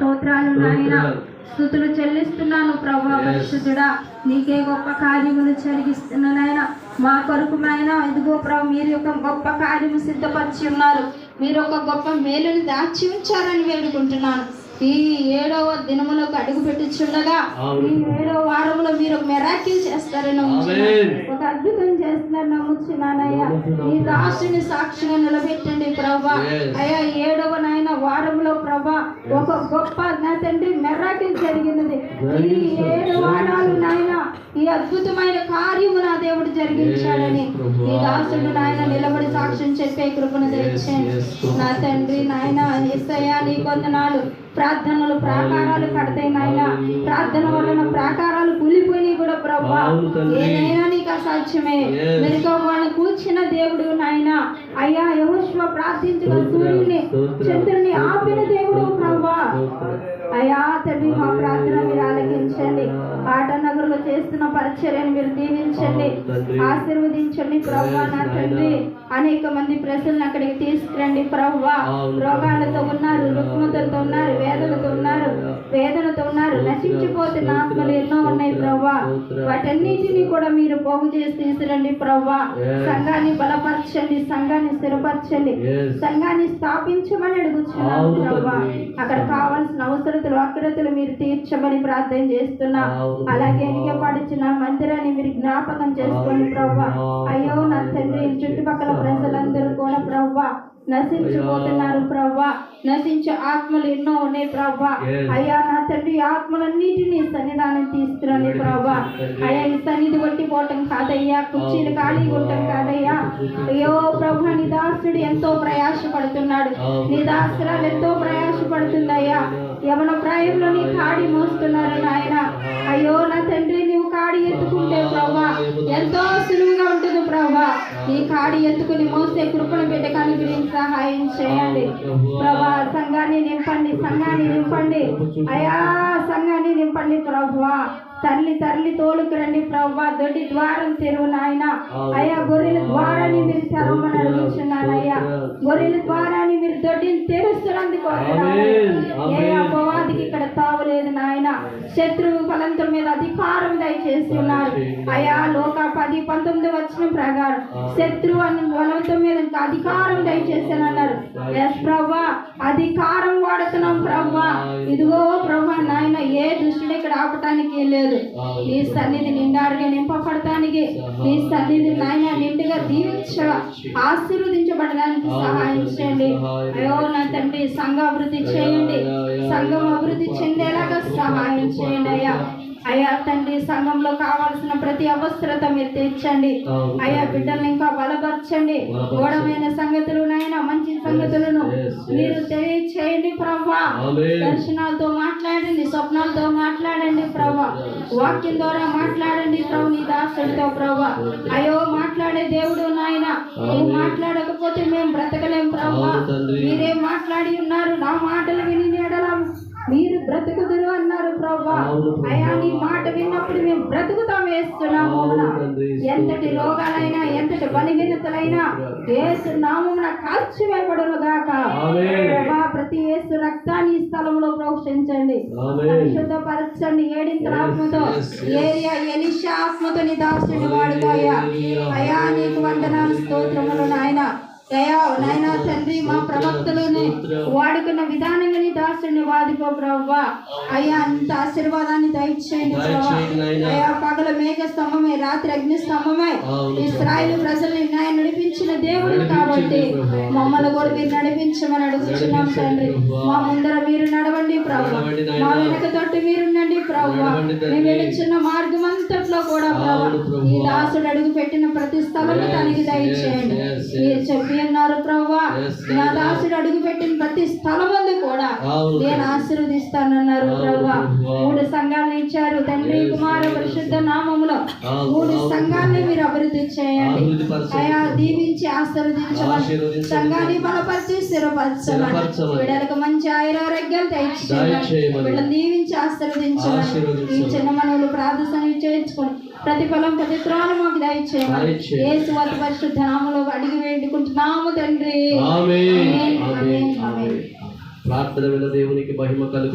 స్తోత్రాలు నాయన, స్తుతులు చెల్లిస్తున్నాను ప్రభా. పరిశుద్ధుడా, నీకే గొప్ప కార్యములు జరిగిస్తున్న నాయన మా కొరకు నాయన. ఇదిగో ప్రభు, మీరు ఒక గొప్ప కార్యము సిద్ధపరిచి ఉన్నారు. మీరు ఒక గొప్ప మేలుని దాచి ఉంచారని వేడుకుంటున్నాను. ఈ 7వ దినములకు అడుగు పెట్టుచుండగా ఈ 7వ వారంలో మీరు ఒక మెరాకిల్ చేస్తారని, ఒక అద్భుతం చేస్తున్నారు నమ్ముచున్నానయ్యా. ఈ దాసుని సాక్షిగా నిలబెట్టండి ప్రభా. అయ్యా 7వ నాయన వారంలో ప్రభా ఒక గొప్ప నా తండ్రి మెరాకిల్ జరిగినది. ఈ 7 వారాలు నాయన ఈ అద్భుతమైన కార్యము నా దేవుడు జరిగించాడని ఈ దాసుడు నాయన నిలబడి సాక్ష్యం చెప్పే కృపను తెచ్చాను నా తండ్రి. నాయన యేసయ్యా నీ కొందనాలు. ప్రార్థనలు ప్రాకారాలు కడతాయి నాయన. ప్రార్థన వలన ప్రాకారాలు కూలిపోయినాయి కూడా ప్రభా. ఏదైనా నీకు అసాధ్యమే. మెరుగు వాళ్ళని కూర్చిన దేవుడు నాయన. అయ్యా యెహోషువ ప్రార్థించిన సూర్యుని చంద్రుని ఆపిన దేవుడు ప్రభా. అయ్యా తండ్రి మా ప్రార్థన మీరు ఆలకించండి. ఆటనగర్లో చేస్తున్న పరిచర్యను మీరు దీవించండి, ఆశీర్వదించండి ప్రభా. నా తండ్రి అనేక మంది ప్రజలను అక్కడికి తీసుకురండి ప్రభా. రోగాలతో ఉన్నారు, రుగ్మతలతో ఉన్నారు, వేదనతో ఉన్నారు, నశించిపోతున్న ఆత్మలు ఎన్నో ఉన్నాయి ప్రభా. వాటన్నిటినీ కూడా మీరు పోగు చేసి తీసుకురండి ప్రభా. సంఘాన్ని బలపరచండి, సంఘాన్ని స్థిరపరచండి, సంఘాన్ని స్థాపించమని అడుగుతున్నాను ప్రభా. అక్కడ కావాల్సిన అవసరతలు అక్రతలు మీరు తీర్చమని ప్రార్థన చేస్తున్నా. అలాగే ఎనిగపడిచిన మందిరాన్ని మీరు జ్ఞాపకం చేసుకోండి ప్రభా. అయ్యో నా తండ్రి, చుట్టుపక్కల ప్రజలందరూ కూడా ప్రభా నశించిపోతున్నారు ప్రభా. నశించే ఆత్మలు ఎన్నో ఉన్నాయి ప్రభా. అయ్యా నా తండ్రి ఆత్మలన్నిటినీ సన్నిధానం తీసుకురండి ప్రభా. అయ్యా ఈ సన్నిధి కొట్టిపోవటం కాదయ్యా, కుర్చీలు ఖాళీ ఉండటం కాదయ్యా. అయ్యో ప్రభా, నీ దాసుడు ఎంతో ప్రయాసపడుతున్నాడు, నీ దాసురాలు ఎంతో ప్రయాసపడుతుందయ్యా. యవన ప్రాయంలో నీ కాడి మోస్తున్నారు నాయన. అయ్యో నా తండ్రి, నీవు కాడి ఎత్తుకుంటే ప్రభా ఎంతో సులువుగా ఉంటుంది ప్రభా. నీ కాడి ఎత్తుకుని మోసే కృపను బిడ్డకాన్ని గురించి సహాయం చేయండి ప్రభా. సంఘాన్ని నింపండి, సంఘాన్ని నింపండి అయ్యా, సంఘాన్ని నింపండి ప్రభా. తల్లి తోలుకు రండి ప్రభా. దొడ్డి ద్వారం తెరువు నాయన. అయ్యా గొర్రెల ద్వారాన్ని మీరు తెరవమని అడుగుతున్నానయ్యా. గొర్రెల ద్వారాన్ని మీరు దొడ్డిని తెరుస్తున్నందుకు ఏ అపవాదికి ఇక్కడ తావలేదు నాయన. శత్రువు ఫలంతో మీద అధికారం దయచేసి ఉన్నారు అయ్యా. లోక 10:19 వచ్చిన ప్రకారం శత్రువు అని బలవంతం మీద అధికారం దయచేసాను అన్నారు. ఎస్ ప్రభా, అధికారం వాడుతున్నాం ప్రభా. ఇదిగో ప్రభా నాయన, ఏ దృష్టిని ఇక్కడ ఆపటానికి లేదు. నీ సన్నిధి నిండారుగా నింపబడటానికి, నీ సన్నిధి నాయన నిండుగా దీవించ ఆశీర్వదించబడడానికి సహాయం చేయండి. అయ్యో నా తండ్రి, సంఘ అభివృద్ధి చేయండి, సంఘం అభివృద్ధి చెందేలాగా సహాయం చేయండి అయ్యా. అయ్యా తండ్రి, సంఘంలో కావాల్సిన ప్రతి అవసరత మీరు తీర్చండి అయ్యా. బిడ్డలను ఇంకా బలపరచండి. గోడమైన సంగతులు నాయన, మంచి సంగతులను మీరు తెలియచేయండి ప్రభా. దర్శనాలతో మాట్లాడండి, స్వప్నాలతో మాట్లాడండి ప్రభా. వాక్యం ద్వారా మాట్లాడండి ప్రభు నీ దాసుడితో ప్రభా. అయ్యో మాట్లాడే దేవుడు నాయన, నువ్వు మాట్లాడకపోతే మేము బ్రతకలేం ప్రభా. మీరేం మాట్లాడి ఉన్నారు, నా మాటలు విని ఎడలా మీరు బ్రతుకుదురు అన్నారు ప్రభా. అయ్యా నీ మాట విన్నప్పుడు మేము బ్రతుకుతాం వేస్తున్నాము. ఎంతటి రోగాలైనా ఎంతటి బలహీనతలైనా యేసు నామమున కాల్చివేయబడును గాక ప్రభా. ప్రతి యేసు రక్తాన్ని ఈ స్థలంలో ప్రోక్షించండి, పరిశుద్ధపరచండి. ఏడింతల ఆత్మతో ఏరియా ఎలీషా ఆత్మతో నీ దాసుని వాడుకోయా. అయ్యా నీకు వందనాలు, స్తోత్రములు నాయన. దయా నాయన తండ్రి, మా ప్రవక్తలను వాడుకున్న విధానంగా నీ దాసుని వాడుకో ప్రభా. అయ్యా అంత ఆశీర్వాదాన్ని దయచేయండి ప్రభా. అయ్యా పగల మేఘ స్తంభమై రాత్రి అగ్ని స్తంభమై ఇశ్రాయేలు ప్రజల్ని నాయన నడిపించిన దేవుడు కాబట్టి మమ్మల్ని కూడా మీరు నడిపించమని అడుగుతున్నాం తండ్రి. మా ముందర మీరు నడవండి ప్రభా, మా వెనక తోటి మీరుండండి ప్రభా. మేము వెళుచున్న మార్గం అంతట్లో కూడా ప్రభా ఈ దాసుడు అడుగు పెట్టిన ప్రతి స్థలము తనకి దయచేయండి. మీరు చెప్పి అన్నారు ప్రభా, నా దాసుడు అడుగు పెట్టిన ప్రతి స్థలమందు కూడా నేను ఆశీర్వదిస్తానన్నారు ప్రభా. 3 సంఘాలను ఇచ్చారు తండ్రి, కుమార పరిశుద్ధ నామములో 3 సంఘాలను మీరు అభివృద్ధి చేయండి అయ్యా. దీవించి ఆశీర్వదించమని, సంఘాన్ని బలపరిచి స్థిరపరచమని, వీళ్ళకి మంచి ఆయురారోగ్యాలు దయచేయమని, వీళ్ళని దీవించి ఆశీర్వదించమని ఈ చిన్న మనవులు ప్రార్థన చేయించుకొని ప్రతిఫలం ప్రతిత్రాలు మాకు దయచేయమని యేసు అతి పరిశుద్ధ నామములో అడిగి వేడుకుంటున్నాము తండ్రి. ఆమేన్. ప్రార్థన విన్న దేవునికి మహిమ కలుగు.